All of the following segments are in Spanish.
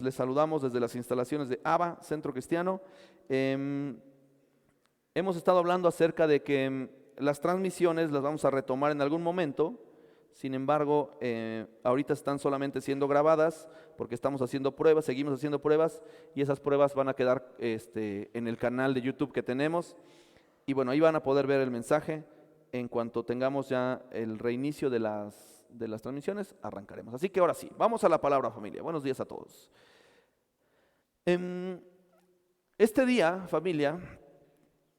Les saludamos desde las instalaciones de ABA, Centro Cristiano. Hemos estado hablando acerca de que las transmisiones las vamos a retomar en algún momento. Sin embargo, ahorita están solamente siendo grabadas porque estamos haciendo pruebas, seguimos haciendo pruebas y esas pruebas van a quedar en el canal de YouTube que tenemos. Y bueno, ahí van a poder ver el mensaje. En cuanto tengamos ya el reinicio de las transmisiones, arrancaremos. Así que ahora sí, vamos a la palabra, familia. Buenos días a todos. Este día, familia,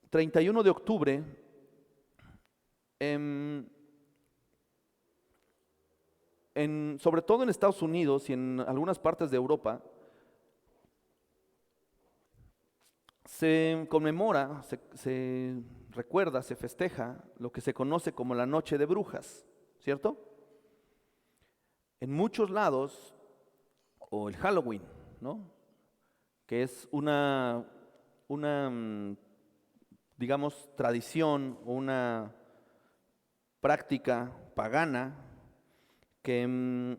31 de octubre, sobre todo en Estados Unidos y en algunas partes de Europa, se conmemora, se recuerda, se festeja lo que se conoce como la Noche de Brujas, ¿cierto? En muchos lados, o el Halloween, ¿no? Que es una digamos, tradición o una práctica pagana que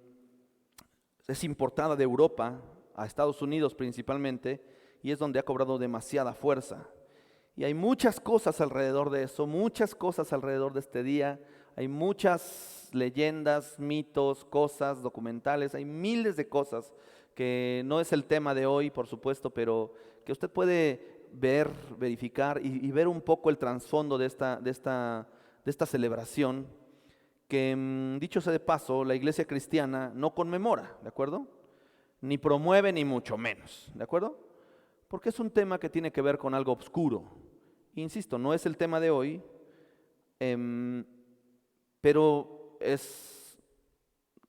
es importada de Europa a Estados Unidos principalmente, y es donde ha cobrado demasiada fuerza. Y hay muchas cosas alrededor de eso, muchas cosas alrededor de este día, hay muchas leyendas, mitos, cosas, documentales, hay miles de cosas que no es el tema de hoy, por supuesto, pero que usted puede ver, verificar y ver un poco el trasfondo de esta celebración que, dicho sea de paso, la iglesia cristiana no conmemora, ¿de acuerdo? Ni promueve ni mucho menos, ¿de acuerdo? Porque es un tema que tiene que ver con algo oscuro. Insisto, no es el tema de hoy, pero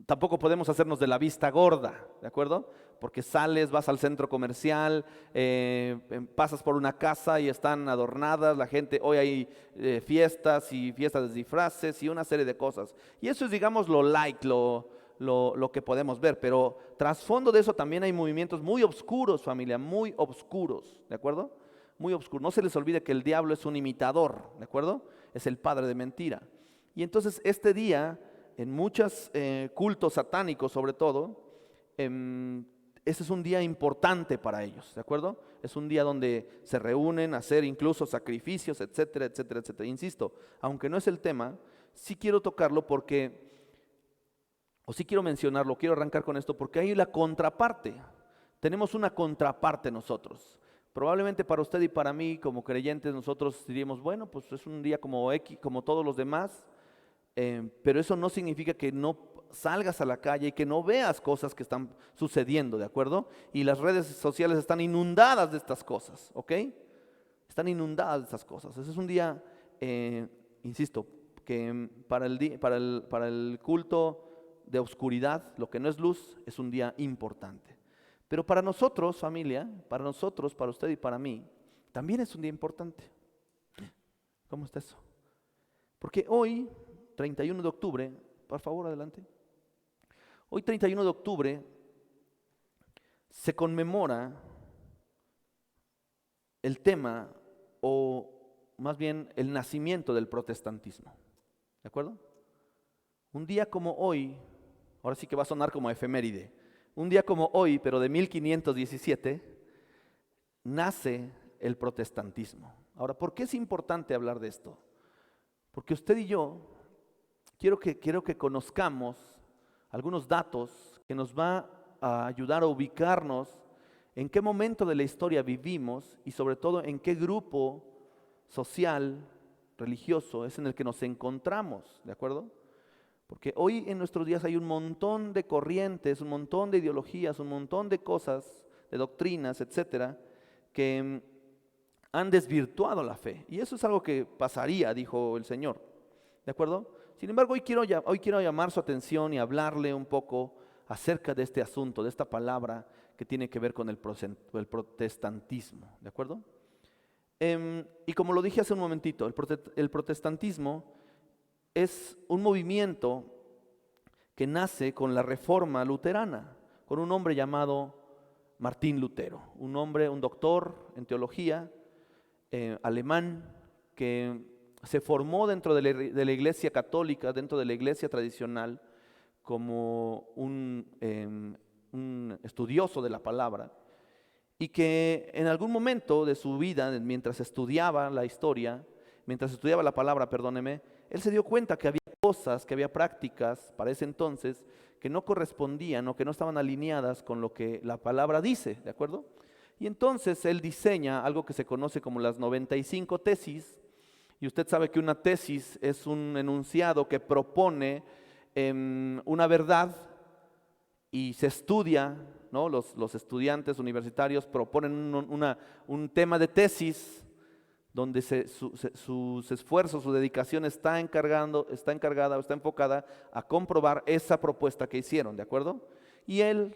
tampoco podemos hacernos de la vista gorda, ¿de acuerdo? Porque sales, vas al centro comercial, pasas por una casa y están adornadas, la gente, hoy hay fiestas y fiestas de disfraces y una serie de cosas. Y eso es, digamos, lo que podemos ver, pero trasfondo de eso también hay movimientos muy oscuros, familia, muy oscuros, ¿de acuerdo? Muy oscuros. No se les olvide que el diablo es un imitador, ¿de acuerdo? Es el padre de mentira. Y entonces este día, en muchos cultos satánicos sobre todo, ese es un día importante para ellos, ¿de acuerdo? Es un día donde se reúnen a hacer incluso sacrificios, etcétera, etcétera, etcétera. Insisto, aunque no es el tema, sí quiero tocarlo sí quiero mencionarlo, quiero arrancar con esto, porque hay la contraparte. Tenemos una contraparte nosotros. Probablemente para usted y para mí, como creyentes, nosotros diríamos, bueno, pues es un día como todos los demás, pero eso no significa que no salgas a la calle y que no veas cosas que están sucediendo, ¿de acuerdo? Y las redes sociales están inundadas de estas cosas, ¿ok? Están inundadas de estas cosas. Ese es un día, insisto, que para el culto de oscuridad, lo que no es luz, es un día importante. Pero para nosotros, familia, para nosotros, para usted y para mí, también es un día importante. ¿Cómo está eso? Porque hoy, 31 de octubre, por favor, adelante. Hoy, 31 de octubre, se conmemora el tema, o más bien el nacimiento del protestantismo. ¿De acuerdo? Un día como hoy, ahora sí que va a sonar como efeméride, un día como hoy, pero de 1517, nace el protestantismo. Ahora, ¿por qué es importante hablar de esto? Porque usted y yo, quiero que conozcamos algunos datos que nos va a ayudar a ubicarnos en qué momento de la historia vivimos y sobre todo en qué grupo social, religioso es en el que nos encontramos, ¿de acuerdo? Porque hoy en nuestros días hay un montón de corrientes, un montón de ideologías, un montón de cosas, de doctrinas, etcétera, que han desvirtuado la fe. Y eso es algo que pasaría, dijo el Señor. ¿De acuerdo? Sin embargo, hoy quiero llamar su atención y hablarle un poco acerca de este asunto, de esta palabra que tiene que ver con el protestantismo. ¿De acuerdo? Y como lo dije hace un momentito, el protestantismo es un movimiento que nace con la reforma luterana, con un hombre llamado Martín Lutero, un doctor en teología alemán que se formó dentro de la iglesia católica, dentro de la iglesia tradicional, como un un estudioso de la palabra, y que en algún momento de su vida, mientras estudiaba la historia, mientras estudiaba la palabra, perdóneme, él se dio cuenta que había cosas, que había prácticas para ese entonces que no correspondían o que no estaban alineadas con lo que la palabra dice, ¿de acuerdo? Y entonces él diseña algo que se conoce como las 95 tesis, y usted sabe que una tesis es un enunciado que propone una verdad y se estudia, ¿no? Los estudiantes universitarios proponen un tema de tesis donde sus esfuerzos, su dedicación está encargada o está enfocada a comprobar esa propuesta que hicieron, ¿de acuerdo? Y él,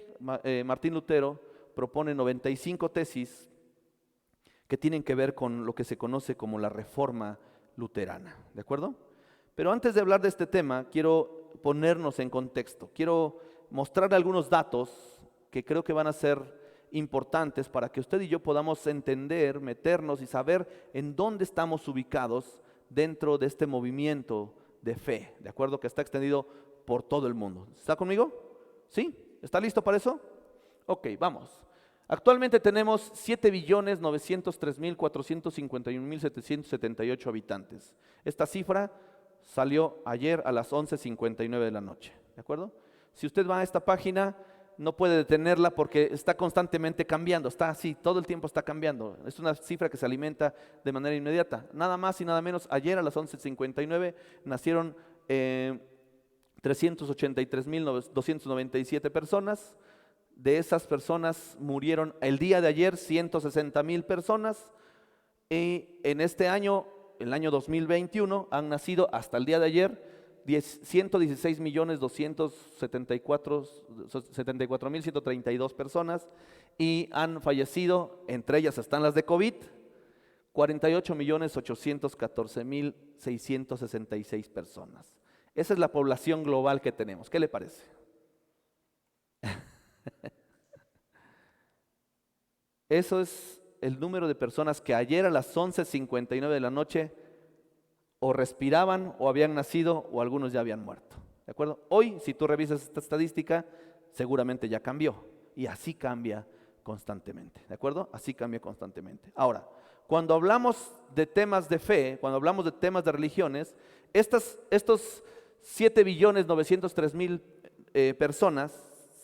Martín Lutero, propone 95 tesis que tienen que ver con lo que se conoce como la Reforma Luterana, ¿de acuerdo? Pero antes de hablar de este tema, quiero ponernos en contexto, quiero mostrarle algunos datos que creo que van a ser importantes para que usted y yo podamos entender, meternos y saber en dónde estamos ubicados dentro de este movimiento de fe, ¿de acuerdo? Que está extendido por todo el mundo. ¿Está conmigo? ¿Sí? ¿Está listo para eso? Ok, vamos. Actualmente tenemos 7.903.451.778 habitantes. Esta cifra salió ayer a las 11:59 de la noche, ¿de acuerdo? Si usted va a esta página, no puede detenerla porque está constantemente cambiando, está así, todo el tiempo está cambiando. Es una cifra que se alimenta de manera inmediata. Nada más y nada menos, ayer a las 11:59 nacieron 383.297 personas. De esas personas murieron el día de ayer 160.000 personas. Y en este año, el año 2021, han nacido hasta el día de ayer 116.274.132 personas, y han fallecido, entre ellas están las de COVID, 48.814.666 personas. Esa es la población global que tenemos. ¿Qué le parece? Eso es el número de personas que ayer a las 11:59 de la noche o respiraban o habían nacido o algunos ya habían muerto, ¿de acuerdo? Hoy, si tú revisas esta estadística, seguramente ya cambió, y así cambia constantemente, ¿de acuerdo? Así cambia constantemente. Ahora, cuando hablamos de temas de fe, cuando hablamos de temas de religiones, estos 7.903.000 personas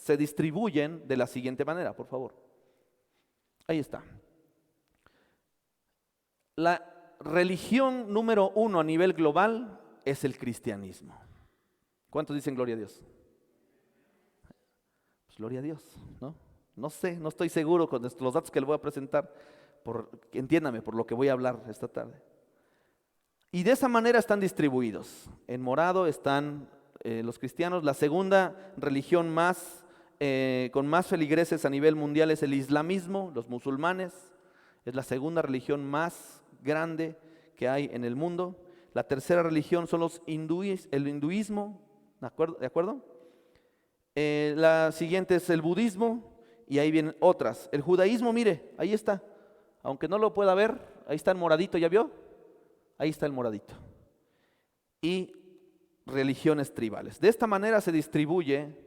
se distribuyen de la siguiente manera, por favor. Ahí está. La religión número 1 a nivel global es el cristianismo. ¿Cuántos dicen gloria a Dios? Pues gloria a Dios, ¿no? No sé, no estoy seguro con los datos que le voy a presentar, entiéndame, por lo que voy a hablar esta tarde. Y de esa manera están distribuidos. En morado están los cristianos. La segunda religión con más feligreses a nivel mundial es el islamismo, los musulmanes. Es la segunda religión más grande que hay en el mundo. La tercera religión son el hinduismo, ¿de acuerdo? La siguiente es el budismo, y ahí vienen otras. El judaísmo, mire, ahí está, aunque no lo pueda ver, ahí está el moradito, ¿ya vio? Ahí está el moradito. Y religiones tribales. De esta manera se distribuye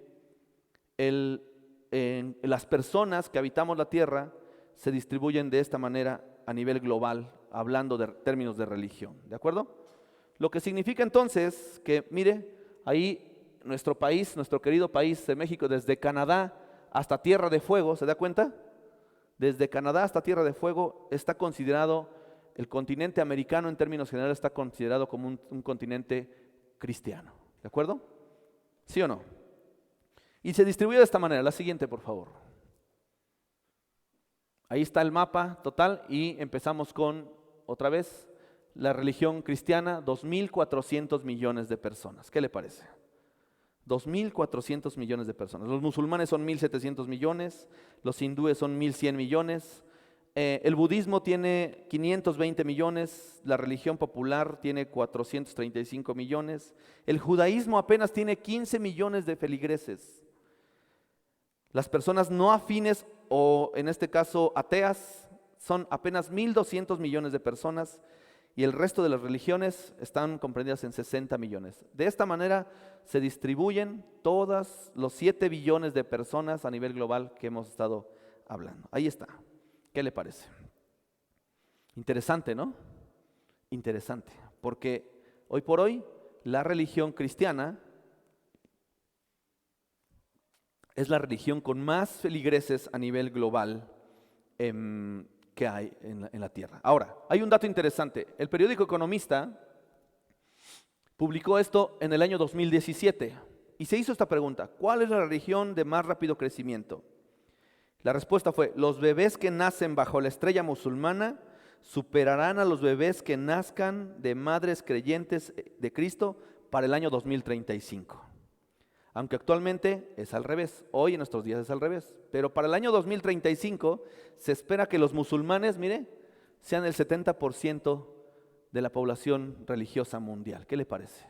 las personas que habitamos la tierra, se distribuyen de esta manera a nivel global, hablando de términos de religión, ¿de acuerdo? Lo que significa entonces que, mire, ahí nuestro país, nuestro querido país de México, desde Canadá hasta Tierra de Fuego, ¿se da cuenta? Desde Canadá hasta Tierra de Fuego está considerado, el continente americano en términos generales está considerado como un continente cristiano, ¿de acuerdo? ¿Sí o no? Y se distribuye de esta manera. La siguiente, por favor. Ahí está el mapa total y empezamos con, otra vez, la religión cristiana, 2.400 millones de personas. ¿Qué le parece? 2.400 millones de personas. Los musulmanes son 1.700 millones, los hindúes son 1.100 millones, el budismo tiene 520 millones, la religión popular tiene 435 millones, el judaísmo apenas tiene 15 millones de feligreses. Las personas no afines, o en este caso ateas, son apenas 1.200 millones de personas, y el resto de las religiones están comprendidas en 60 millones. De esta manera se distribuyen todos los 7 billones de personas a nivel global que hemos estado hablando. Ahí está. ¿Qué le parece? Interesante, ¿no? Interesante, porque hoy por hoy la religión cristiana es la religión con más feligreses a nivel global que hay en la tierra. Ahora, hay un dato interesante. El periódico Economista publicó esto en el año 2017 y se hizo esta pregunta: ¿cuál es la religión de más rápido crecimiento? La respuesta fue: los bebés que nacen bajo la estrella musulmana superarán a los bebés que nazcan de madres creyentes de Cristo para el año 2035. Aunque actualmente es al revés, hoy en nuestros días es al revés, pero para el año 2035 se espera que los musulmanes, mire, sean el 70% de la población religiosa mundial. ¿Qué le parece?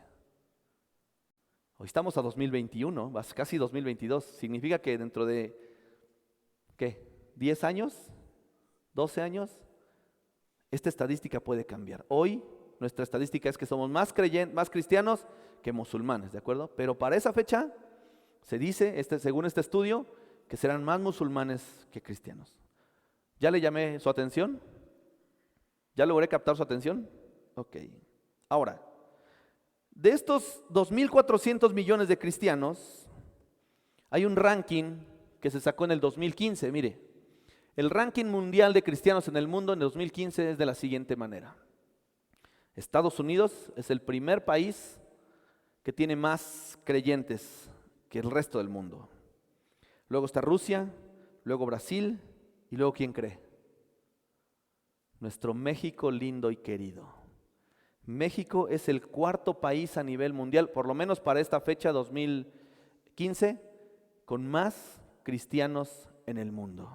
Hoy estamos a 2021, casi 2022, significa que dentro de, ¿qué? ¿10 años? ¿12 años? Esta estadística puede cambiar. Hoy nuestra estadística es que somos más cristianos que musulmanes, ¿de acuerdo? Pero para esa fecha se dice, según este estudio, que serán más musulmanes que cristianos. ¿Ya le llamé su atención? ¿Ya logré captar su atención? Ok. Ahora, de estos 2.400 millones de cristianos, hay un ranking que se sacó en el 2015, mire. El ranking mundial de cristianos en el mundo en el 2015 es de la siguiente manera. Estados Unidos es el primer país que tiene más creyentes que el resto del mundo. Luego está Rusia, luego Brasil y luego ¿quién cree? Nuestro México lindo y querido. México es el cuarto país a nivel mundial, por lo menos para esta fecha 2015, con más cristianos en el mundo.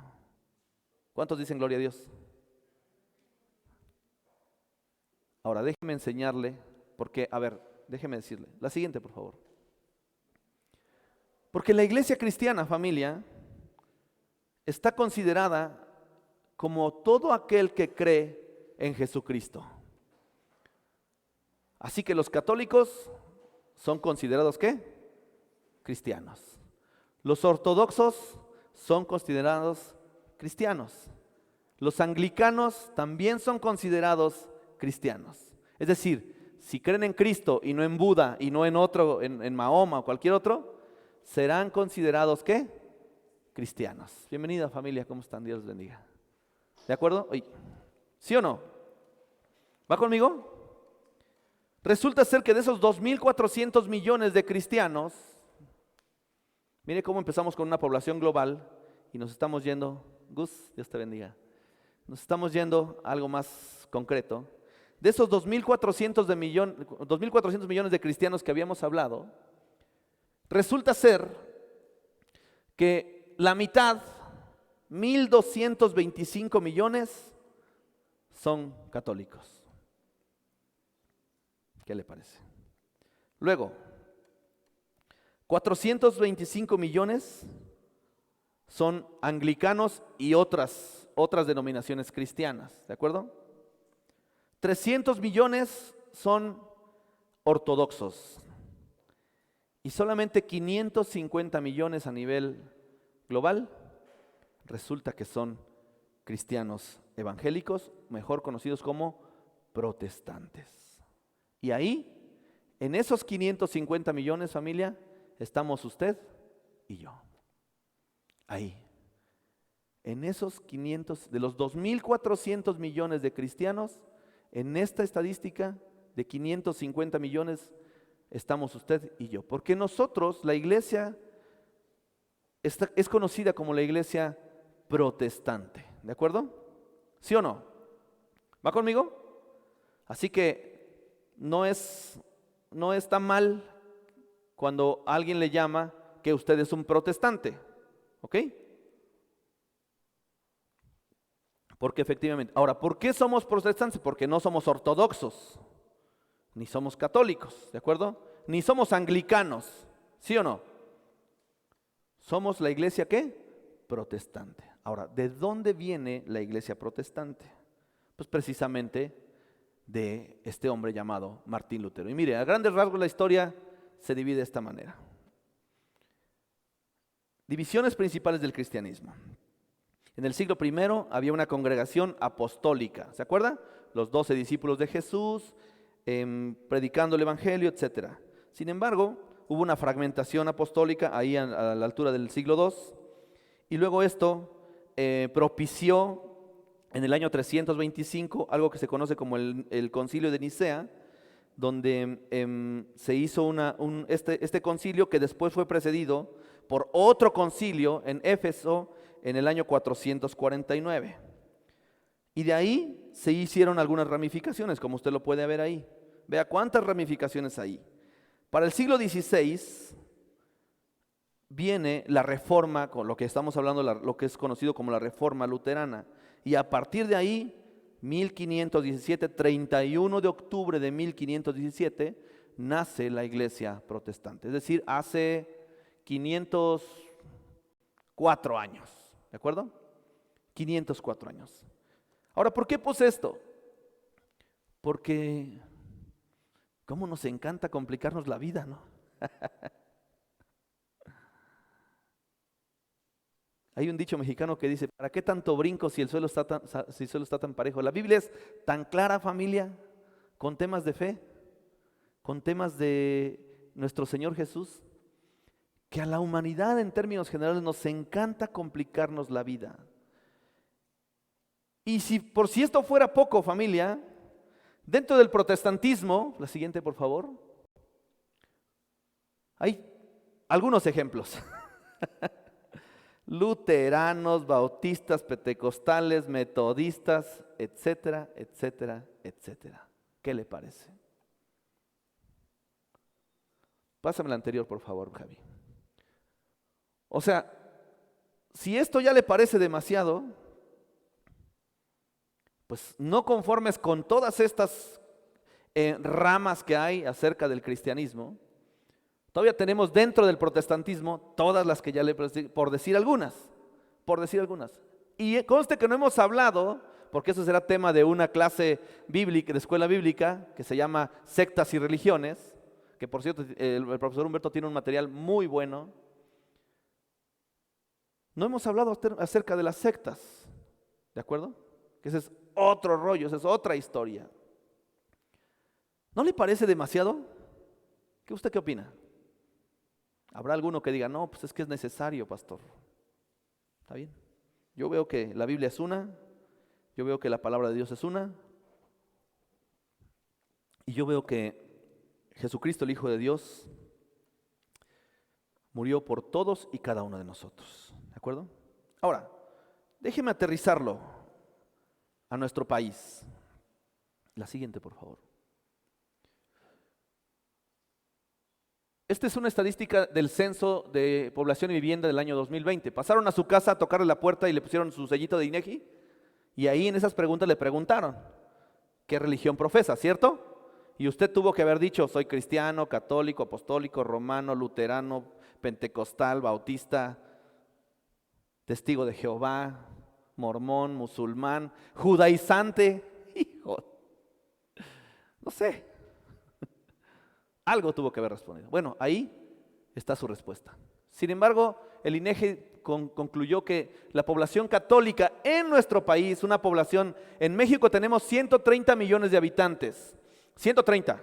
¿Cuántos dicen gloria a Dios? Ahora déjeme enseñarle, porque, déjeme decirle, la siguiente por favor. Porque la iglesia cristiana, familia, está considerada como todo aquel que cree en Jesucristo. Así que los católicos son considerados ¿qué? Cristianos. Los ortodoxos son considerados cristianos. Los anglicanos también son considerados cristianos. Es decir, si creen en Cristo y no en Buda y no en otro, en Mahoma o cualquier otro, serán considerados ¿qué? Cristianos. Bienvenida familia, ¿cómo están? Dios les bendiga. ¿De acuerdo? ¿Sí o no? ¿Va conmigo? Resulta ser que de esos 2.400 millones de cristianos, mire cómo empezamos con una población global y nos estamos yendo, Gus, Dios te bendiga, nos estamos yendo a algo más concreto. De esos 2.400 millones de cristianos que habíamos hablado, resulta ser que la mitad, 1.225 millones, son católicos. ¿Qué le parece? Luego, 425 millones son anglicanos y otras denominaciones cristianas, ¿de acuerdo? 300 millones son ortodoxos y solamente 550 millones a nivel global resulta que son cristianos evangélicos, mejor conocidos como protestantes. Y ahí, en esos 550 millones, familia, estamos usted y yo. Ahí. En esos 500, de los 2.400 millones de cristianos, en esta estadística de 550 millones, estamos usted y yo. Porque nosotros, la iglesia, es conocida como la iglesia protestante. ¿De acuerdo? ¿Sí o no? ¿Va conmigo? Así que no es tan mal cuando alguien le llama que usted es un protestante, ¿ok? Porque efectivamente, ahora, ¿por qué somos protestantes? Porque no somos ortodoxos, ni somos católicos, ¿de acuerdo? Ni somos anglicanos, ¿sí o no? Somos la iglesia ¿qué? Protestante. Ahora, ¿de dónde viene la iglesia protestante? Pues precisamente de este hombre llamado Martín Lutero. Y mire, a grandes rasgos la historia se divide de esta manera. Divisiones principales del cristianismo. En el siglo I había una congregación apostólica, ¿se acuerda? Los 12 discípulos de Jesús, predicando el evangelio, etc. Sin embargo, hubo una fragmentación apostólica ahí a la altura del siglo II, y luego esto propició en el año 325 algo que se conoce como el Concilio de Nicea, donde se hizo este concilio, que después fue precedido por otro concilio en Éfeso en el año 449. Y de ahí se hicieron algunas ramificaciones, como usted lo puede ver ahí. Vea cuántas ramificaciones hay. Para el siglo XVI viene la reforma, con lo que estamos hablando, lo que es conocido como la reforma luterana. Y a partir de ahí, 1517, 31 de octubre de 1517, nace la iglesia protestante. Es decir, hace 504 años, ¿de acuerdo? 504 años. Ahora, ¿por qué puse esto? Porque cómo nos encanta complicarnos la vida, ¿no? Hay un dicho mexicano que dice: ¿para qué tanto brinco si el suelo está tan parejo? La Biblia es tan clara, familia, con temas de fe, con temas de nuestro Señor Jesús, que a la humanidad en términos generales nos encanta complicarnos la vida. Y por si esto fuera poco, familia, dentro del protestantismo, la siguiente por favor, hay algunos ejemplos. Luteranos, bautistas, pentecostales, metodistas, etcétera, etcétera, etcétera. ¿Qué le parece? Pásame la anterior, por favor, Javi. O sea, si esto ya le parece demasiado, pues no conformes con todas estas ramas que hay acerca del cristianismo, todavía tenemos dentro del protestantismo todas las que ya por decir algunas. Y conste que no hemos hablado, porque eso será tema de una clase bíblica, de escuela bíblica, que se llama Sectas y Religiones, que por cierto el profesor Humberto tiene un material muy bueno. No hemos hablado acerca de las sectas, ¿de acuerdo? Que ese es otro rollo, esa es otra historia. ¿No le parece demasiado? ¿Usted qué opina? Habrá alguno que diga: no, pues es que es necesario, pastor. ¿Está bien? Yo veo que la Biblia es una, yo veo que la palabra de Dios es una, y yo veo que Jesucristo, el Hijo de Dios, murió por todos y cada uno de nosotros. ¿De acuerdo? Ahora, déjeme aterrizarlo a nuestro país. La siguiente, por favor. Esta es una estadística del Censo de Población y Vivienda del año 2020. Pasaron a su casa a tocarle la puerta y le pusieron su sellito de INEGI, y ahí en esas preguntas le preguntaron: ¿qué religión profesa? ¿Cierto? Y usted tuvo que haber dicho: soy cristiano, católico, apostólico, romano, luterano, pentecostal, bautista, testigo de Jehová, mormón, musulmán, judaizante. Hijo, no sé. Algo tuvo que haber respondido. Bueno, ahí está su respuesta. Sin embargo, el INEGI concluyó que la población católica en nuestro país, una población, en México tenemos 130 millones de habitantes. 130.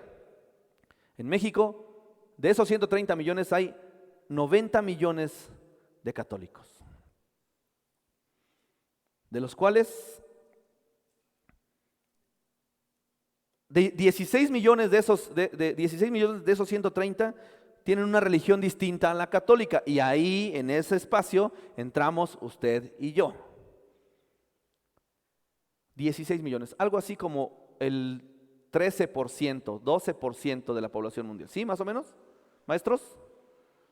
En México, de esos 130 millones hay 90 millones de católicos, de los cuales 16 millones de esos 130 tienen una religión distinta a la católica, y ahí en ese espacio entramos usted y yo. 16 millones, algo así como el 13%, 12% de la población mundial. ¿Sí, más o menos, maestros?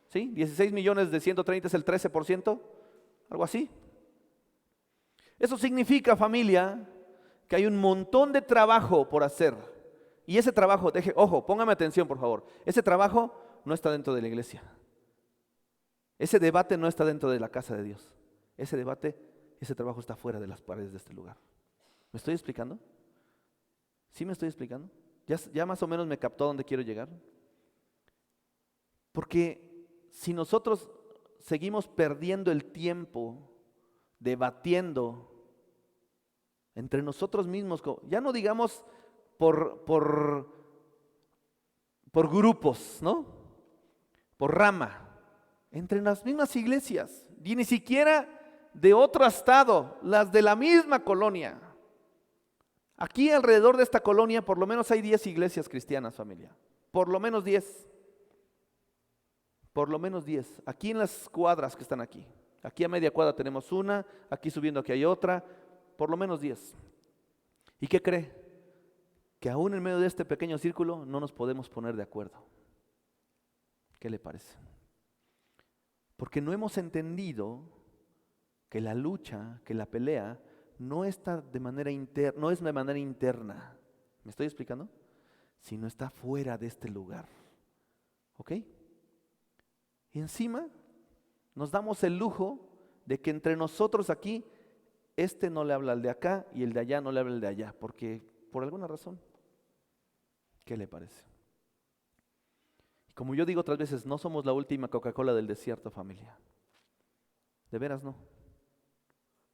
¿Sí? 16 millones de 130 es el 13%, algo así. Eso significa, familia, que hay un montón de trabajo por hacer. Y ese trabajo, ojo, póngame atención por favor, ese trabajo no está dentro de la iglesia. Ese debate no está dentro de la casa de Dios. Ese trabajo está fuera de las paredes de este lugar. ¿Me estoy explicando? ¿Sí me estoy explicando? ¿Ya más o menos me captó a dónde quiero llegar? Porque si nosotros seguimos perdiendo el tiempo debatiendo entre nosotros mismos, ya no digamos por grupos, ¿no? Por rama, entre las mismas iglesias, y ni siquiera de otro estado, las de la misma colonia. Aquí alrededor de esta colonia por lo menos hay 10 iglesias cristianas, familia. Por lo menos 10. Por lo menos 10. Aquí en las cuadras que están aquí. Aquí a media cuadra tenemos una, aquí subiendo aquí hay otra, por lo menos 10. ¿Y qué cree? Que aún en medio de este pequeño círculo no nos podemos poner de acuerdo. ¿Qué le parece? Porque no hemos entendido que la lucha, que la pelea, no está de manera interna, no es de manera interna. ¿Me estoy explicando? Sino está fuera de este lugar. ¿Ok? Y encima nos damos el lujo de que entre nosotros aquí, este no le habla al de acá y el de allá no le habla al de allá, porque por alguna razón. ¿Qué le parece? Y como yo digo otras veces, no somos la última Coca-Cola del desierto, familia. De veras no.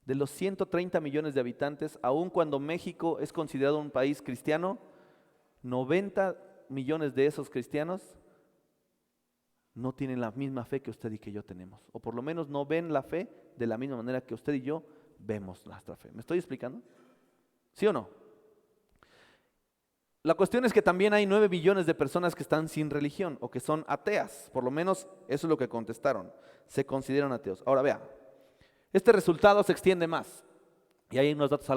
De los 130 millones de habitantes, aun cuando México es considerado un país cristiano, 90 millones de esos cristianos no tienen la misma fe que usted y que yo tenemos. O por lo menos no ven la fe de la misma manera que usted y yo vemos nuestra fe. ¿Me estoy explicando? ¿Sí o no? La cuestión es que también hay 9 millones de personas que están sin religión o que son ateas. Por lo menos eso es lo que contestaron. Se consideran ateos. Ahora vea, este resultado se extiende más. Y hay unos datos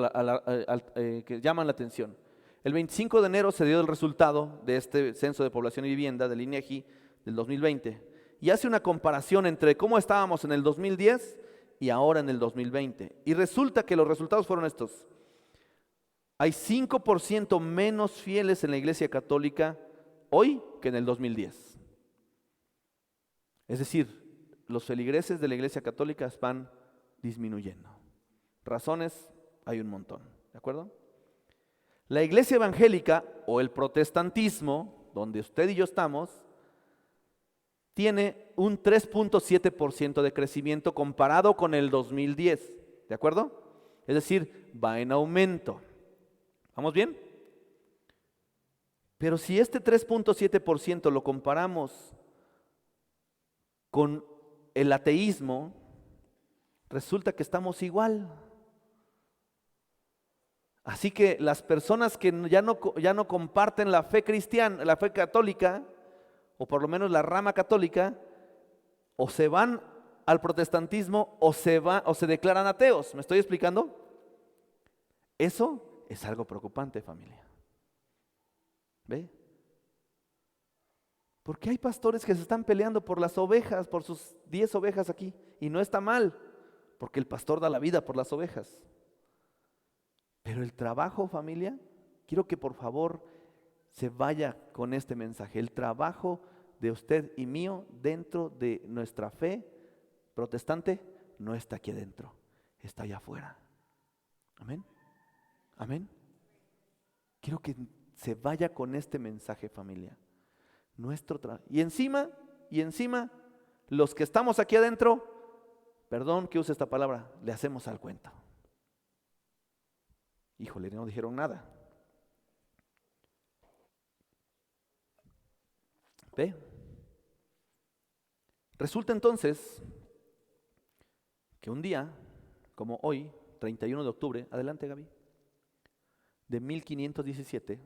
que llaman la atención. El 25 de enero se dio el resultado de este censo de población y vivienda del INEGI del 2020 y hace una comparación entre cómo estábamos en el 2010 y ahora en el 2020. Y resulta que los resultados fueron estos. Hay 5% menos fieles en la Iglesia Católica hoy que en el 2010. Es decir, los feligreses de la Iglesia Católica van disminuyendo. Razones hay un montón, ¿de acuerdo? La Iglesia Evangélica o el protestantismo, donde usted y yo estamos, tiene un 3.7% de crecimiento comparado con el 2010, ¿de acuerdo? Es decir, va en aumento. ¿Vamos bien? Pero si este 3.7% lo comparamos con el ateísmo, resulta que estamos igual. Así que las personas que ya no comparten la fe cristiana, la fe católica, o por lo menos la rama católica, o se van al protestantismo o se declaran ateos. ¿Me estoy explicando? Eso es algo preocupante, familia. ¿Ve? Porque hay pastores que se están peleando por las ovejas, por sus 10 ovejas aquí, y no está mal, porque el pastor da la vida por las ovejas. Pero el trabajo, familia, quiero que por favor se vaya con este mensaje. El trabajo de usted y mío dentro de nuestra fe protestante no está aquí adentro, está allá afuera. Amén. Amén. Quiero que se vaya con este mensaje, familia. Nuestro trabajo. Y encima, los que estamos aquí adentro, perdón que use esta palabra, le hacemos al cuento. Híjole, no dijeron nada. ¿Ve? Resulta entonces que un día, como hoy, 31 de octubre, adelante Gaby, de 1517,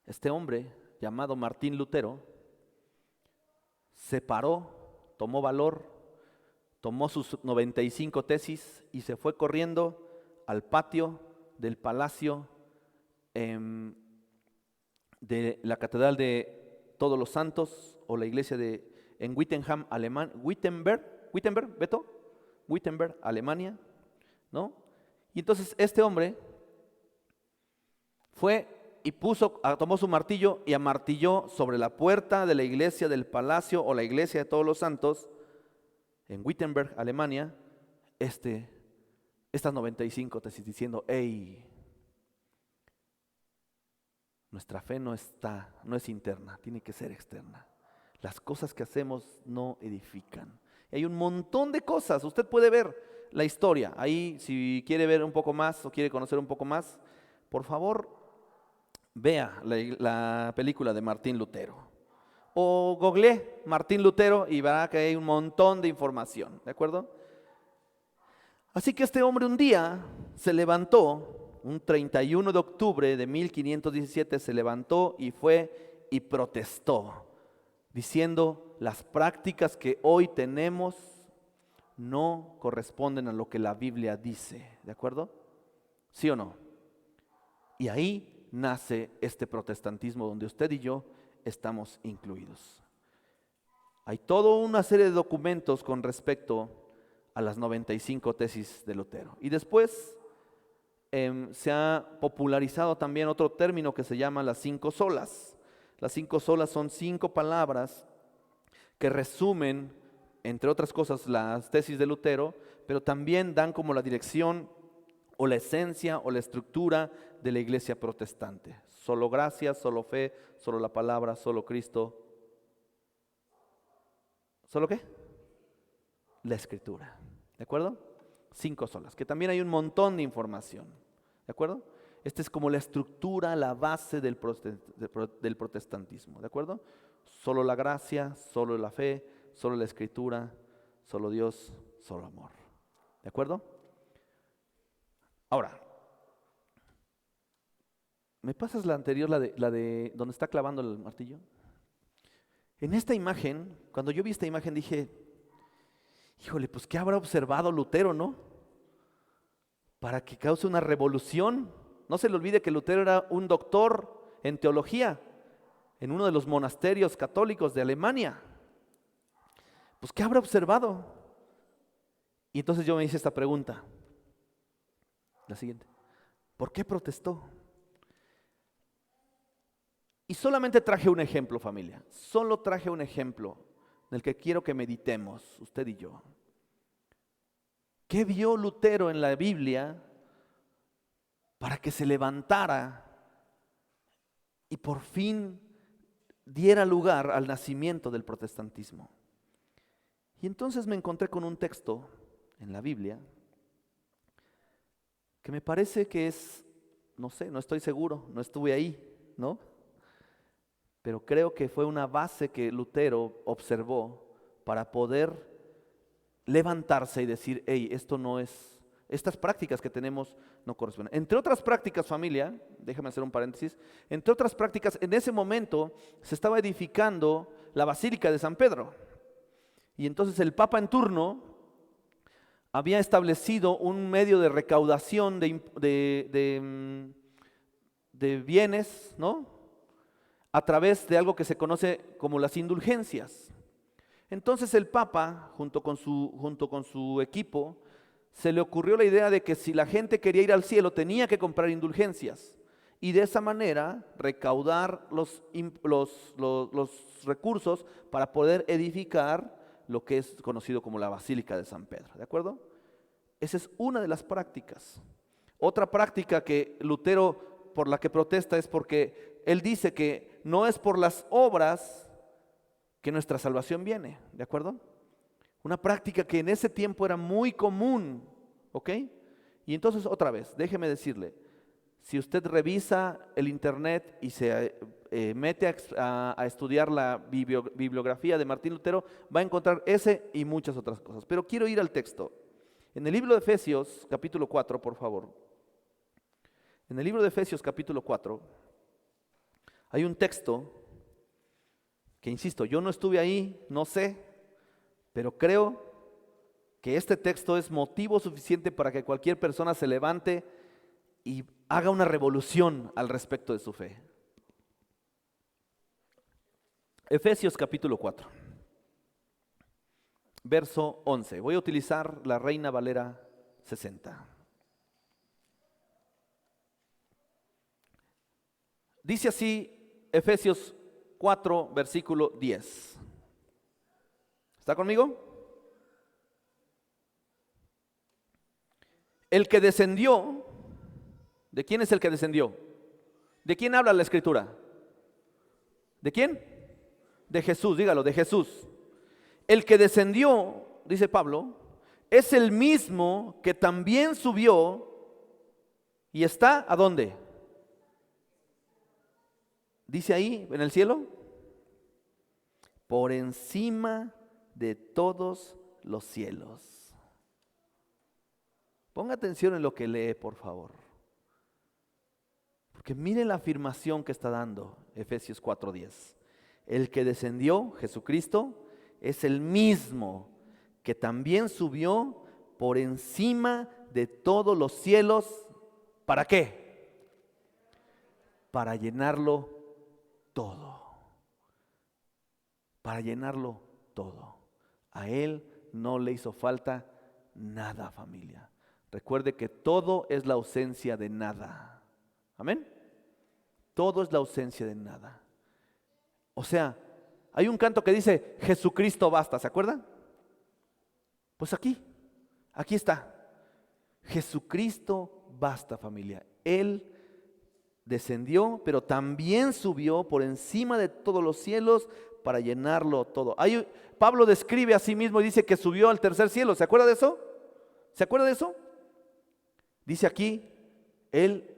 este hombre llamado Martín Lutero se paró, tomó valor, tomó sus 95 tesis y se fue corriendo al patio del palacio de la Catedral de Todos los Santos o la iglesia en Wittenham, Wittenberg, Alemania, ¿no? Y entonces este hombre fue y tomó su martillo y amartilló sobre la puerta de la iglesia del palacio o la iglesia de Todos los Santos en Wittenberg, Alemania, estas 95 tesis diciendo: hey, nuestra fe no es interna, tiene que ser externa. Las cosas que hacemos no edifican. Y hay un montón de cosas. Usted puede ver la historia. Ahí, si quiere ver un poco más o quiere conocer un poco más, por favor, vea la película de Martín Lutero. O googlee Martín Lutero y verá que hay un montón de información. ¿De acuerdo? Así que este hombre un día se levantó, un 31 de octubre de 1517, se levantó y fue y protestó, diciendo: las prácticas que hoy tenemos no corresponden a lo que la Biblia dice. ¿De acuerdo? ¿Sí o no? Y ahí nace este protestantismo donde usted y yo estamos incluidos. Hay toda una serie de documentos con respecto a las 95 tesis de Lutero. Y después se ha popularizado también otro término que se llama las 5 solas. Las 5 solas son 5 palabras que resumen, entre otras cosas, las tesis de Lutero, pero también dan como la dirección o la esencia o la estructura de la iglesia protestante. Solo gracia, solo fe, solo la palabra, solo Cristo. ¿Solo qué? La escritura. ¿De acuerdo? 5 solas, que también hay un montón de información. ¿De acuerdo? Esta es como la estructura, la base del protestantismo. ¿De acuerdo? Solo la gracia, solo la fe, solo la escritura, solo Dios, solo amor. ¿De acuerdo? Ahora, ¿me pasas la anterior, la de donde está clavando el martillo? En esta imagen, cuando yo vi esta imagen dije, híjole, pues ¿qué habrá observado Lutero, no? Para que cause una revolución. No se le olvide que Lutero era un doctor en teología en uno de los monasterios católicos de Alemania. Pues ¿qué habrá observado? Y entonces yo me hice esta pregunta, la siguiente: ¿por qué protestó? Y solamente traje un ejemplo, familia. Solo traje un ejemplo del que quiero que meditemos, usted y yo. ¿Qué vio Lutero en la Biblia para que se levantara y por fin diera lugar al nacimiento del protestantismo? Y entonces me encontré con un texto en la Biblia que me parece que es, no sé, no estoy seguro, no estuve ahí, ¿no? Pero creo que fue una base que Lutero observó para poder levantarse y decir: hey, esto no es, estas prácticas que tenemos no corresponden. Entre otras prácticas, familia, déjame hacer un paréntesis, entre otras prácticas, en ese momento se estaba edificando la Basílica de San Pedro. Y entonces el Papa en turno había establecido un medio de recaudación de bienes, ¿no?, a través de algo que se conoce como las indulgencias. Entonces el Papa, junto con su equipo, se le ocurrió la idea de que si la gente quería ir al cielo tenía que comprar indulgencias y de esa manera recaudar los recursos para poder edificar lo que es conocido como la Basílica de San Pedro. ¿De acuerdo? Esa es una de las prácticas. Otra práctica que Lutero, por la que protesta, es porque él dice que no es por las obras que nuestra salvación viene. ¿De acuerdo? Una práctica que en ese tiempo era muy común. ¿Ok? Y entonces otra vez, déjeme decirle, si usted revisa el internet y se mete a estudiar la bibliografía de Martín Lutero, va a encontrar ese y muchas otras cosas. Pero quiero ir al texto. En el libro de Efesios, capítulo 4, por favor. En el libro de Efesios, capítulo 4, hay un texto que, insisto, yo no estuve ahí, no sé, pero creo que este texto es motivo suficiente para que cualquier persona se levante y haga una revolución al respecto de su fe. Efesios capítulo 4, verso 11. Voy a utilizar la Reina Valera 60. Dice así Efesios 4, versículo 10. ¿Está conmigo? El que descendió, ¿de quién es el que descendió? ¿De quién habla la Escritura? ¿De quién? de Jesús, dígalo, de Jesús. El que descendió, dice Pablo, es el mismo que también subió y está, ¿a dónde? Dice ahí, en el cielo, por encima de todos los cielos. Ponga atención en lo que lee, por favor. Porque miren la afirmación que está dando Efesios 4:10. El que descendió, Jesucristo, es el mismo que también subió por encima de todos los cielos. ¿Para qué? Para llenarlo todo. Para llenarlo todo. A Él no le hizo falta nada, familia. Recuerde que todo es la ausencia de nada. Amén. Todo es la ausencia de nada. O sea, hay un canto que dice, Jesucristo basta, ¿se acuerdan? Pues aquí está. Jesucristo basta, familia. Él descendió, pero también subió por encima de todos los cielos para llenarlo todo. Pablo describe a sí mismo y dice que subió al tercer cielo. ¿Se acuerda de eso? ¿Se acuerda de eso? Dice aquí, Él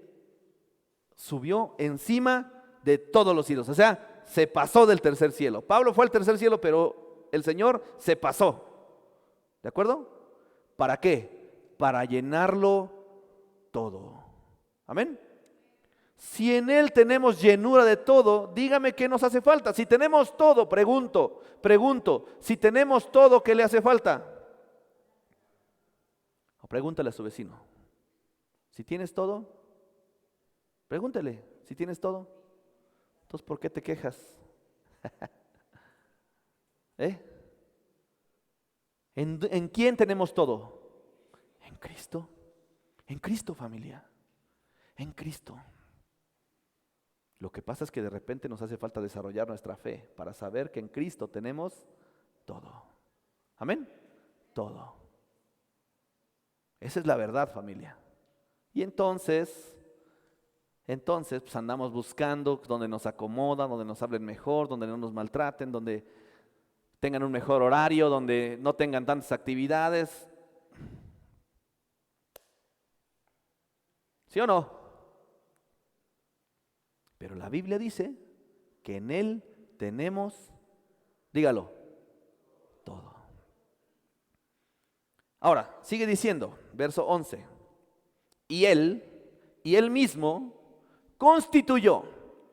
subió encima de todos los cielos. O sea, se pasó del tercer cielo. Pablo fue al tercer cielo, pero el Señor se pasó. ¿De acuerdo? ¿Para qué? Para llenarlo todo. Amén. Si en Él tenemos llenura de todo, dígame qué nos hace falta. Si tenemos todo, pregunto, si tenemos todo, ¿qué le hace falta? O pregúntale a su vecino. Si tienes todo, pregúntele, si tienes todo, entonces ¿por qué te quejas? ¿En quién tenemos todo? En Cristo, familia, en Cristo. Lo que pasa es que de repente nos hace falta desarrollar nuestra fe para saber que en Cristo tenemos todo. Amén, todo. Esa es la verdad, familia. Y entonces pues andamos buscando donde nos acomodan, donde nos hablen mejor, donde no nos maltraten, donde tengan un mejor horario, donde no tengan tantas actividades. ¿Sí o no? Pero la Biblia dice que en Él tenemos, dígalo, todo. Ahora, sigue diciendo, verso 11. Y Él mismo constituyó,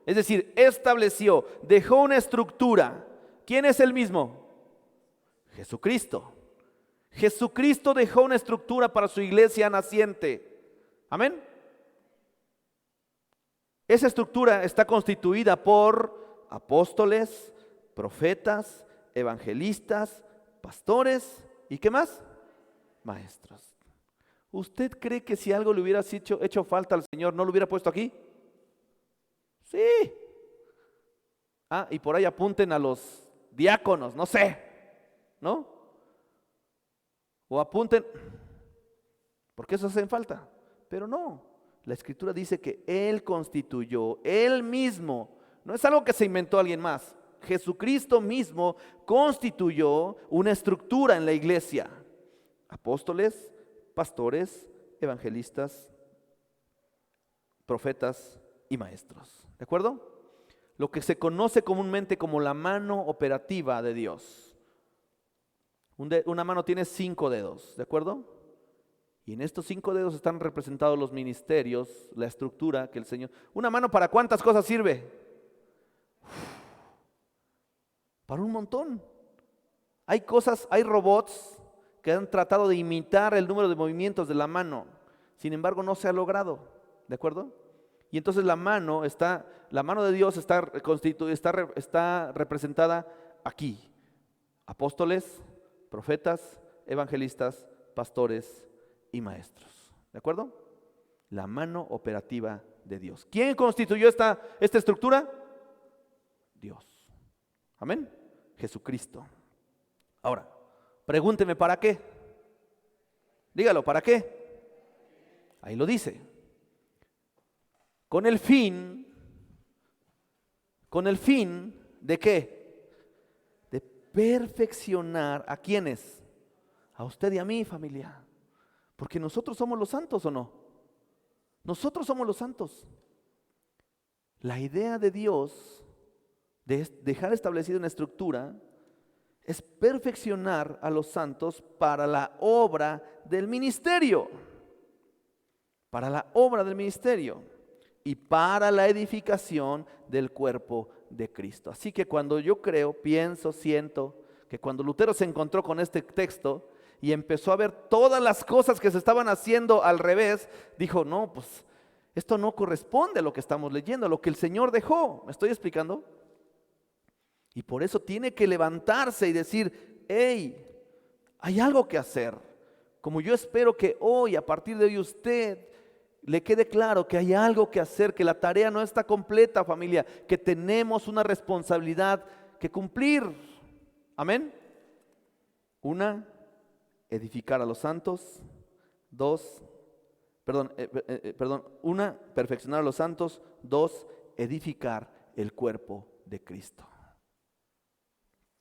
es decir, estableció, dejó una estructura. ¿Quién es Él mismo? Jesucristo. Jesucristo dejó una estructura para su iglesia naciente. Amén. Esa estructura está constituida por apóstoles, profetas, evangelistas, pastores y ¿qué más? Maestros. ¿Usted cree que si algo le hubiera hecho falta al Señor, no lo hubiera puesto aquí? Sí. Y por ahí apunten a los diáconos, no sé, ¿no? O apunten, porque eso hacen falta, pero no. La Escritura dice que Él constituyó, Él mismo, no es algo que se inventó alguien más. Jesucristo mismo constituyó una estructura en la iglesia. Apóstoles, pastores, evangelistas, profetas y maestros. ¿De acuerdo? Lo que se conoce comúnmente como la mano operativa de Dios. Una mano tiene 5 dedos, ¿de acuerdo? Y en estos 5 dedos están representados los ministerios, la estructura que el Señor... ¿Una mano para cuántas cosas sirve? Para un montón. Hay robots que han tratado de imitar el número de movimientos de la mano. Sin embargo, no se ha logrado, ¿de acuerdo? Y entonces la mano de Dios está representada aquí. Apóstoles, profetas, evangelistas, pastores y maestros. ¿De acuerdo? La mano operativa de Dios. ¿Quién constituyó esta estructura? Dios. Amén. Jesucristo. Ahora, pregúnteme, ¿para qué? Dígalo, ¿para qué? Ahí lo dice. Con el fin ¿de qué? perfeccionar ¿a quiénes? A usted y a mí, familia. Porque nosotros somos los santos, ¿o no? Nosotros somos los santos. La idea de Dios de dejar establecida una estructura es perfeccionar a los santos para la obra del ministerio. Para la obra del ministerio y para la edificación del cuerpo de Cristo. Así que cuando yo creo, pienso, siento que cuando Lutero se encontró con este texto y empezó a ver todas las cosas que se estaban haciendo al revés, dijo, no, pues esto no corresponde a lo que estamos leyendo, a lo que el Señor dejó. ¿Me estoy explicando? Y por eso tiene que levantarse y decir, hey, hay algo que hacer. Como yo espero que hoy, a partir de hoy, usted le quede claro que hay algo que hacer, que la tarea no está completa, familia, que tenemos una responsabilidad que cumplir. Amén. Una, edificar a los santos. Una, perfeccionar a los santos. 2, edificar el cuerpo de Cristo.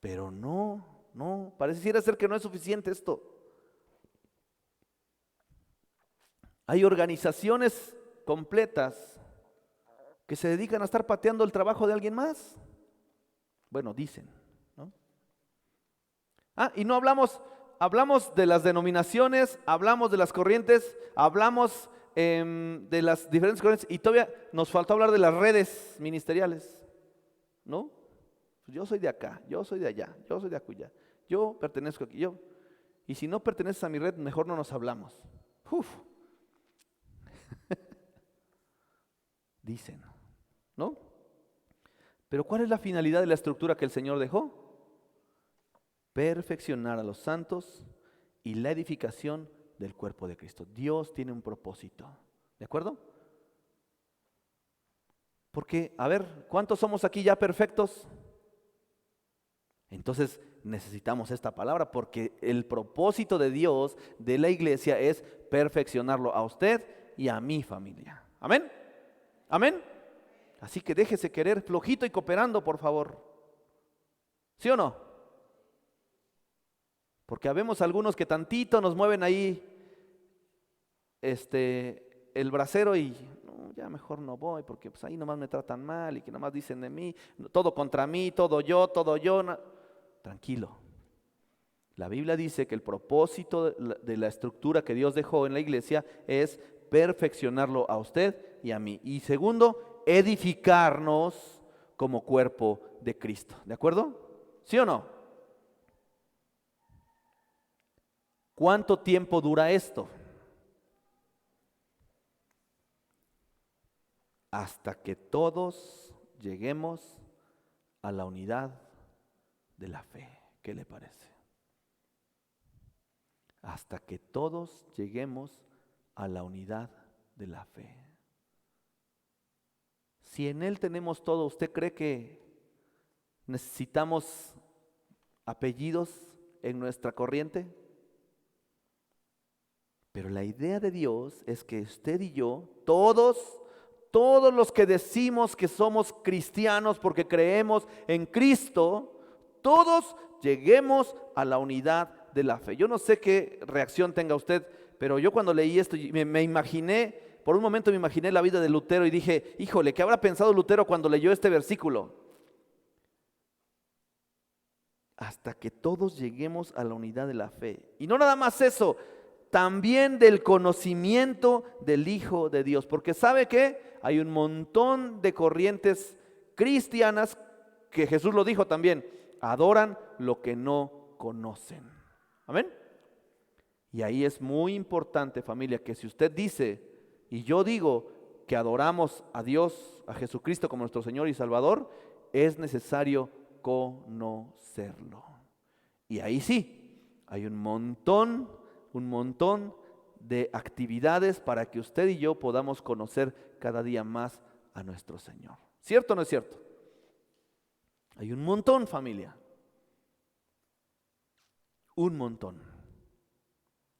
Pero no, pareciera ser que no es suficiente esto. Hay organizaciones completas que se dedican a estar pateando el trabajo de alguien más. Bueno, dicen, ¿no? Y no hablamos de las denominaciones, hablamos de las corrientes, hablamos de las diferentes corrientes y todavía nos faltó hablar de las redes ministeriales, ¿no? Yo soy de acá, yo soy de allá, yo soy de acullá, yo pertenezco aquí, y si no perteneces a mi red, mejor no nos hablamos. Dicen, ¿no? Pero ¿cuál es la finalidad de la estructura que el Señor dejó? Perfeccionar a los santos y la edificación del cuerpo de Cristo. Dios tiene un propósito, ¿de acuerdo? Porque, a ver, ¿cuántos somos aquí ya perfectos? Entonces necesitamos esta palabra porque el propósito de Dios, de la iglesia, es perfeccionarlo a usted y a mi familia. ¿Amén? ¿Amén? Así que déjese querer flojito y cooperando, por favor. ¿Sí o no? Porque habemos algunos que tantito nos mueven ahí el brasero y no, ya mejor no voy porque pues ahí nomás me tratan mal y que nomás dicen de mí, todo contra mí, todo yo. Tranquilo. La Biblia dice que el propósito de la estructura que Dios dejó en la iglesia es perfeccionarlo a usted y a mí. Y segundo, edificarnos como cuerpo de Cristo. ¿De acuerdo? ¿Sí o no? ¿Cuánto tiempo dura esto? Hasta que todos lleguemos a la unidad de la fe. ¿Qué le parece? Hasta que todos lleguemos a la unidad de la fe. Si en Él tenemos todo, ¿usted cree que necesitamos apellidos en nuestra corriente? Pero la idea de Dios es que usted y yo, todos los que decimos que somos cristianos porque creemos en Cristo, todos lleguemos a la unidad de la fe. Yo no sé qué reacción tenga usted, pero yo cuando leí esto me imaginé, por un momento me imaginé la vida de Lutero y dije, híjole, ¿qué habrá pensado Lutero cuando leyó este versículo? Hasta que todos lleguemos a la unidad de la fe. Y no nada más eso, también del conocimiento del Hijo de Dios. Porque ¿sabe qué? Hay un montón de corrientes cristianas que Jesús lo dijo también, adoran lo que no conocen. ¿Amén? Y ahí es muy importante, familia, que si usted dice, y yo digo que adoramos a Dios, a Jesucristo como nuestro Señor y Salvador, es necesario conocerlo. Y ahí sí, hay un montón de actividades para que usted y yo podamos conocer cada día más a nuestro Señor. ¿Cierto o no es cierto? Hay un montón, familia. Un montón.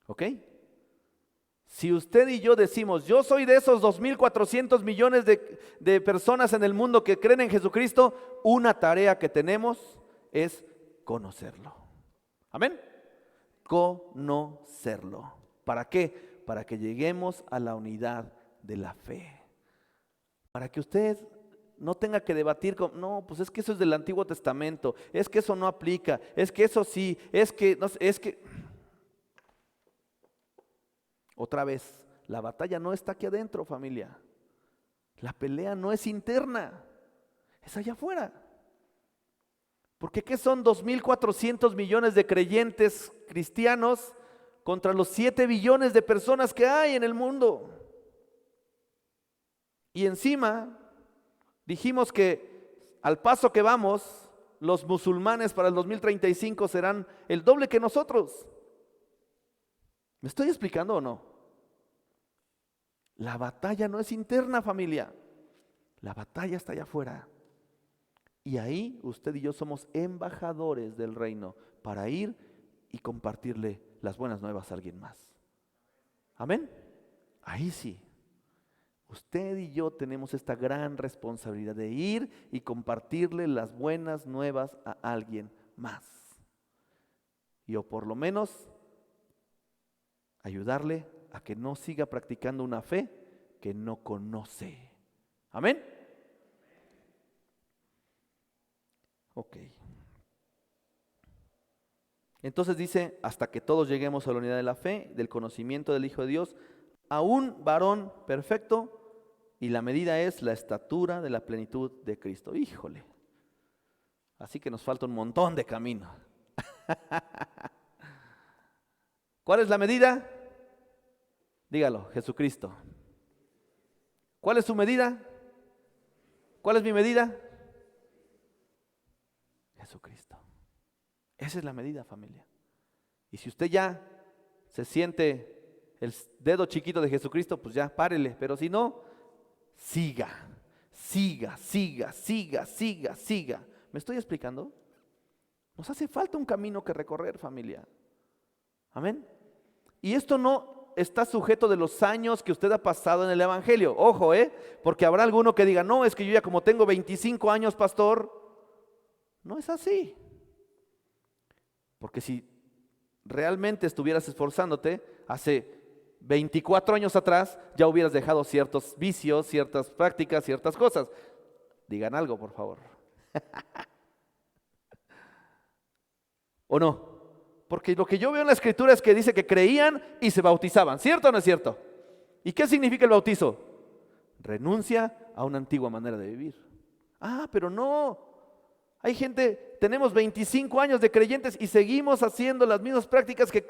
¿Ok? Si usted y yo decimos, yo soy de esos 2.400 millones de personas en el mundo que creen en Jesucristo, una tarea que tenemos es conocerlo. Amén. Conocerlo. ¿Para qué? Para que lleguemos a la unidad de la fe. Para que usted no tenga que debatir con, no, pues es que eso es del Antiguo Testamento, es que eso no aplica, es que eso sí, es que, no, es que... Otra vez, la batalla no está aquí adentro, familia. La pelea no es interna, es allá afuera. Porque ¿qué son 2.400 millones de creyentes cristianos contra los 7 billones de personas que hay en el mundo? Y encima dijimos que al paso que vamos, los musulmanes para el 2035 serán el doble que nosotros. ¿Me estoy explicando o no? La batalla no es interna, familia. La batalla está allá afuera. Y ahí usted y yo somos embajadores del reino para ir y compartirle las buenas nuevas a alguien más. Amén. Ahí sí. Usted y yo tenemos esta gran responsabilidad de ir y compartirle las buenas nuevas a alguien más. Y o por lo menos ayudarle a que no siga practicando una fe que no conoce. Amén. Ok. Entonces dice, hasta que todos lleguemos a la unidad de la fe, del conocimiento del Hijo de Dios, a un varón perfecto, y la medida es la estatura de la plenitud de Cristo. Híjole. Así que nos falta un montón de camino. ¿Cuál es la medida? Dígalo, Jesucristo. ¿Cuál es su medida? ¿Cuál es mi medida? Jesucristo. Esa es la medida, familia. Y si usted ya se siente el dedo chiquito de Jesucristo, pues ya párele. Pero si no, siga. ¿Me estoy explicando? Nos hace falta un camino que recorrer, familia. Amén. Y esto no está sujeto de los años que usted ha pasado en el Evangelio. Ojo, porque habrá alguno que diga, no, es que yo ya como tengo 25 años, pastor. No es así. Porque si realmente estuvieras esforzándote, hace 24 años atrás ya hubieras dejado ciertos vicios, ciertas prácticas, ciertas cosas. Digan algo, por favor. ¿O no? Porque lo que yo veo en la Escritura es que dice que creían y se bautizaban. ¿Cierto o no es cierto? ¿Y qué significa el bautizo? Renuncia a una antigua manera de vivir. Ah, pero no. Hay gente, tenemos 25 años de creyentes y seguimos haciendo las mismas prácticas que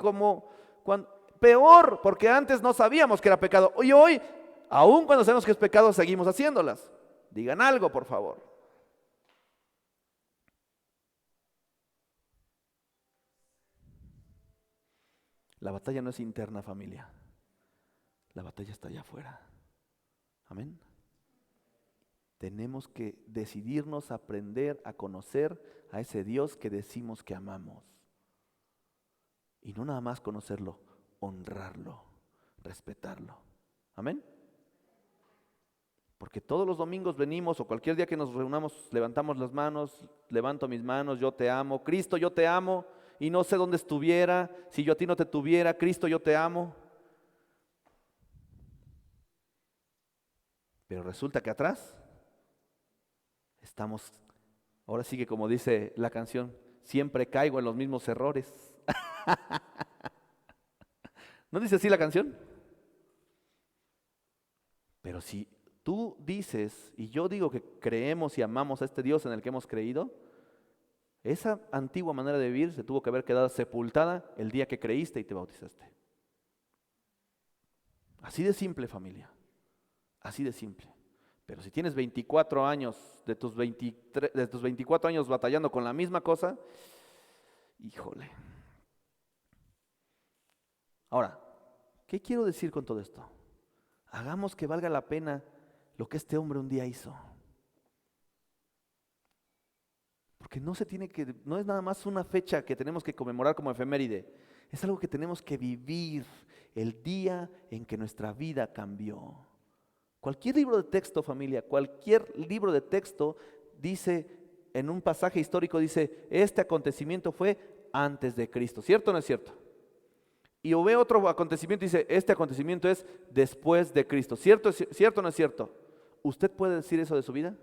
peor, porque antes no sabíamos que era pecado. Y hoy, aun cuando sabemos que es pecado, seguimos haciéndolas. Digan algo, por favor. La batalla no es interna, familia. La batalla está allá afuera. Amén. Tenemos que decidirnos a aprender a conocer a ese Dios que decimos que amamos. Y no nada más conocerlo, honrarlo, respetarlo. Amén. Porque todos los domingos venimos o cualquier día que nos reunamos, levantamos las manos, levanto mis manos, yo te amo, Cristo, yo te amo, y no sé dónde estuviera, si yo a ti no te tuviera, Cristo, yo te amo. Pero resulta que atrás estamos, ahora sí que como dice la canción, siempre caigo en los mismos errores. ¿No dice así la canción? Pero si tú dices y yo digo que creemos y amamos a este Dios en el que hemos creído, esa antigua manera de vivir se tuvo que haber quedado sepultada el día que creíste y te bautizaste. Así de simple, familia. Así de simple. Pero si tienes 24 años, de tus 24 años batallando con la misma cosa, híjole. Ahora, ¿qué quiero decir con todo esto? Hagamos que valga la pena lo que este hombre un día hizo. Porque no es nada más una fecha que tenemos que conmemorar como efeméride. Es algo que tenemos que vivir el día en que nuestra vida cambió. Cualquier libro de texto, familia, cualquier libro de texto dice en un pasaje histórico dice, este acontecimiento fue antes de Cristo. ¿Cierto o no es cierto? Y o ve otro acontecimiento y dice, este acontecimiento es después de Cristo. ¿Cierto o no es cierto? ¿Usted puede decir eso de su vida?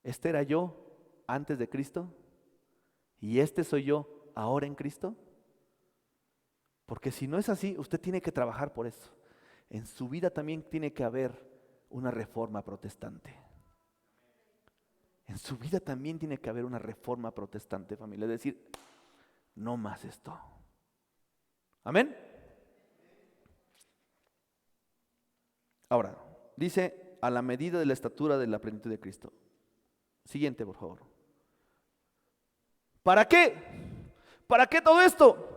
¿Este era yo antes de Cristo? ¿Y este soy yo ahora en Cristo? Porque si no es así, usted tiene que trabajar por eso. En su vida también tiene que haber una reforma protestante. En su vida también tiene que haber una reforma protestante, familia. Es decir, no más esto. Amén. Ahora, dice, a la medida de la estatura de la plenitud de Cristo. Siguiente, por favor. ¿Para qué? ¿Para qué todo esto?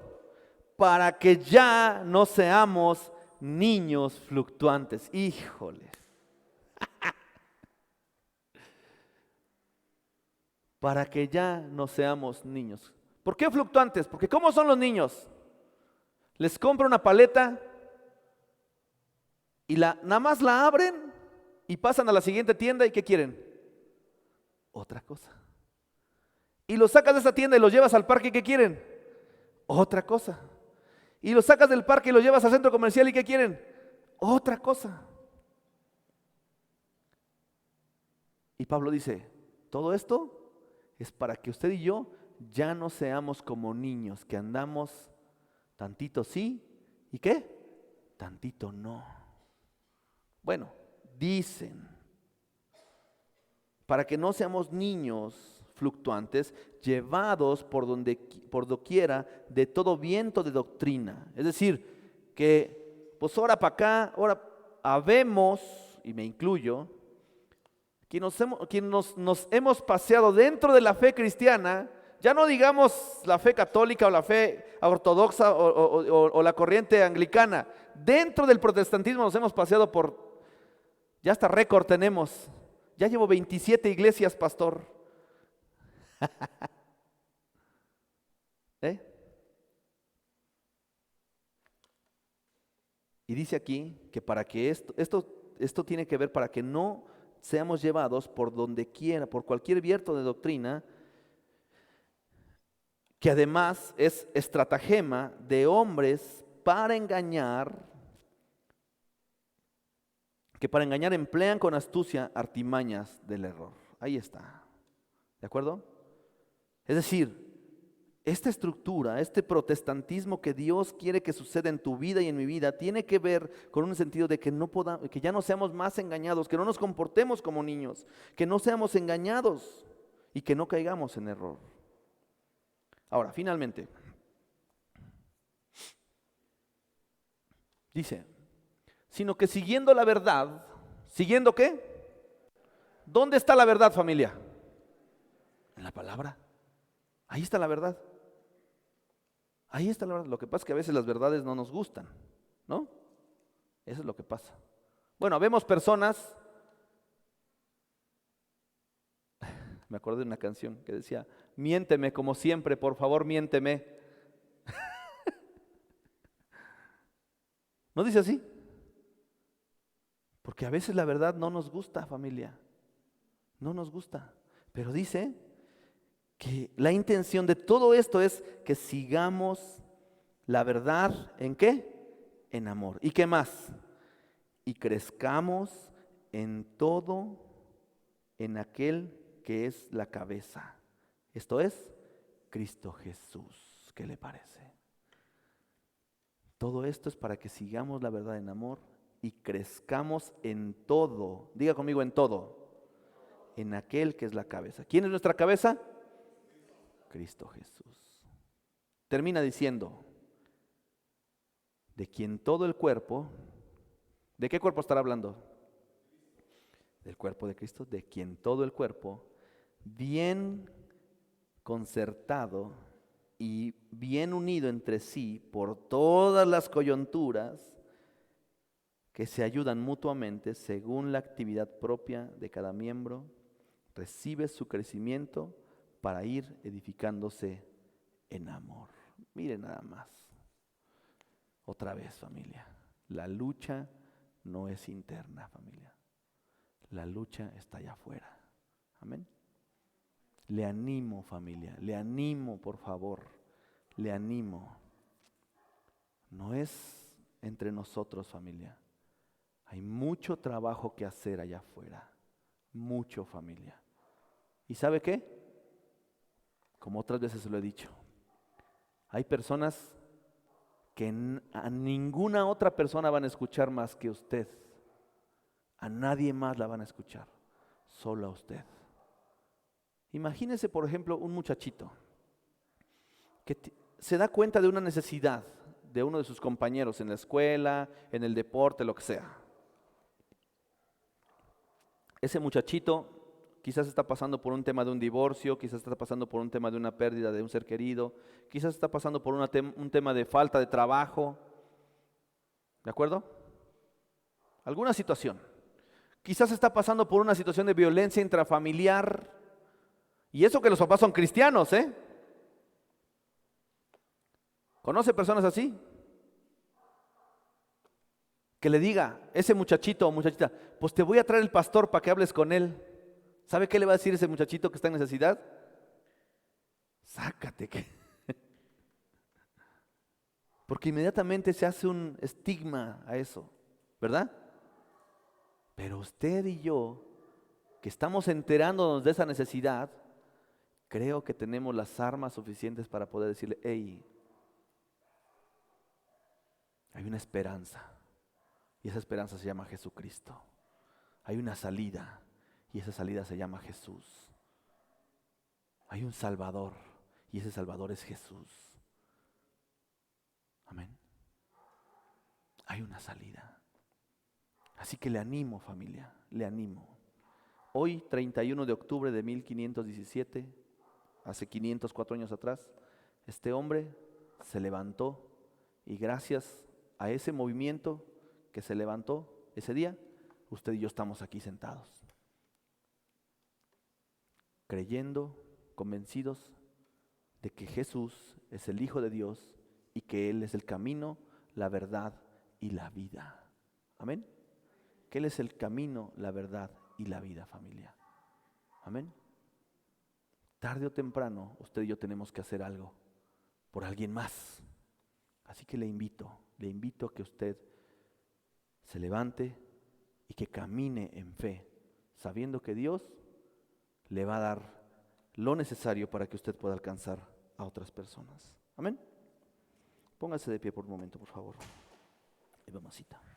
Para que ya no seamos niños fluctuantes. Híjoles. Para que ya no seamos niños. ¿Por qué fluctuantes? Porque ¿cómo son los niños? Les compra una paleta y nada más la abren y pasan a la siguiente tienda y ¿qué quieren? Otra cosa. Y los sacas de esa tienda y los llevas al parque y ¿qué quieren? Otra cosa. Y los sacas del parque y los llevas al centro comercial y ¿qué quieren? Otra cosa. Y Pablo dice, todo esto es para que usted y yo ya no seamos como niños, que andamos tantito sí y ¿qué? Tantito no. Bueno, dicen, para que no seamos niños fluctuantes, llevados por doquiera de todo viento de doctrina. Es decir, que pues ahora para acá, ahora habemos, y me incluyo, que nos hemos paseado dentro de la fe cristiana, ya no digamos la fe católica o la fe ortodoxa o la corriente anglicana, dentro del protestantismo nos hemos paseado ya hasta récord tenemos, ya llevo 27 iglesias, pastor. ¿Eh? Y dice aquí que para que esto tiene que ver para que no seamos llevados por donde quiera, por cualquier viento de doctrina, que además es estratagema de hombres para engañar, que para engañar emplean con astucia artimañas del error. Ahí está. ¿De acuerdo? Es decir, esta estructura, este protestantismo que Dios quiere que suceda en tu vida y en mi vida, tiene que ver con un sentido de que ya no seamos más engañados, que no nos comportemos como niños, que no seamos engañados y que no caigamos en error. Ahora, finalmente, dice, sino que siguiendo la verdad, ¿siguiendo qué? ¿Dónde está la verdad, familia? En la palabra. Ahí está la verdad. Ahí está la verdad. Lo que pasa es que a veces las verdades no nos gustan, ¿no? Eso es lo que pasa. Bueno, vemos personas, me acuerdo de una canción que decía, miénteme como siempre, por favor, miénteme. ¿No dice así? Porque a veces la verdad no nos gusta, familia. No nos gusta. Pero dice que la intención de todo esto es que sigamos la verdad ¿en qué? En amor. ¿Y qué más? Y crezcamos en todo en aquel que es la cabeza. Esto es Cristo Jesús. ¿Qué le parece? Todo esto es para que sigamos la verdad en amor y crezcamos en todo. Diga conmigo en todo. En aquel que es la cabeza. ¿Quién es nuestra cabeza? Cristo Jesús. Termina diciendo, de quien todo el cuerpo, ¿de qué cuerpo estará hablando? Del cuerpo de Cristo, de quien todo el cuerpo, bien concertado y bien unido entre sí por todas las coyunturas que se ayudan mutuamente según la actividad propia de cada miembro, recibe su crecimiento para ir edificándose en amor. Miren nada más. Otra vez, familia. La lucha no es interna, familia. La lucha está allá afuera. Amén. Le animo, familia, le animo, por favor, le animo. No es entre nosotros, familia. Hay mucho trabajo que hacer allá afuera. Mucho, familia. ¿Y sabe qué? Como otras veces lo he dicho, hay personas que a ninguna otra persona van a escuchar más que usted. A nadie más la van a escuchar, solo a usted. Imagínese, por ejemplo, un muchachito que se da cuenta de una necesidad de uno de sus compañeros en la escuela, en el deporte, lo que sea. Ese muchachito quizás está pasando por un tema de un divorcio, quizás está pasando por un tema de una pérdida de un ser querido, quizás está pasando por un tema de falta de trabajo, ¿de acuerdo? Alguna situación. Quizás está pasando por una situación de violencia intrafamiliar, y eso que los papás son cristianos, ¿eh? ¿Conoce personas así? Que le diga, ese muchachito o muchachita, pues te voy a traer el pastor para que hables con él. ¿Sabe qué le va a decir ese muchachito que está en necesidad? Sácate. Porque inmediatamente se hace un estigma a eso, ¿verdad? Pero usted y yo, que estamos enterándonos de esa necesidad, creo que tenemos las armas suficientes para poder decirle, hey, hay una esperanza, y esa esperanza se llama Jesucristo. Hay una salida, y esa salida se llama Jesús. Hay un Salvador, y ese Salvador es Jesús. Amén. Hay una salida. Así que le animo, familia, le animo. Hoy, 31 de octubre de 1517, hace 504 años atrás, este hombre se levantó y gracias a ese movimiento que se levantó ese día, usted y yo estamos aquí sentados, creyendo, convencidos de que Jesús es el Hijo de Dios y que Él es el camino, la verdad y la vida. Amén. Que Él es el camino, la verdad y la vida, familia. Amén. Tarde o temprano, usted y yo tenemos que hacer algo por alguien más. Así que le invito a que usted se levante y que camine en fe, sabiendo que Dios le va a dar lo necesario para que usted pueda alcanzar a otras personas. Amén. Póngase de pie por un momento, por favor. Y vamos a citar.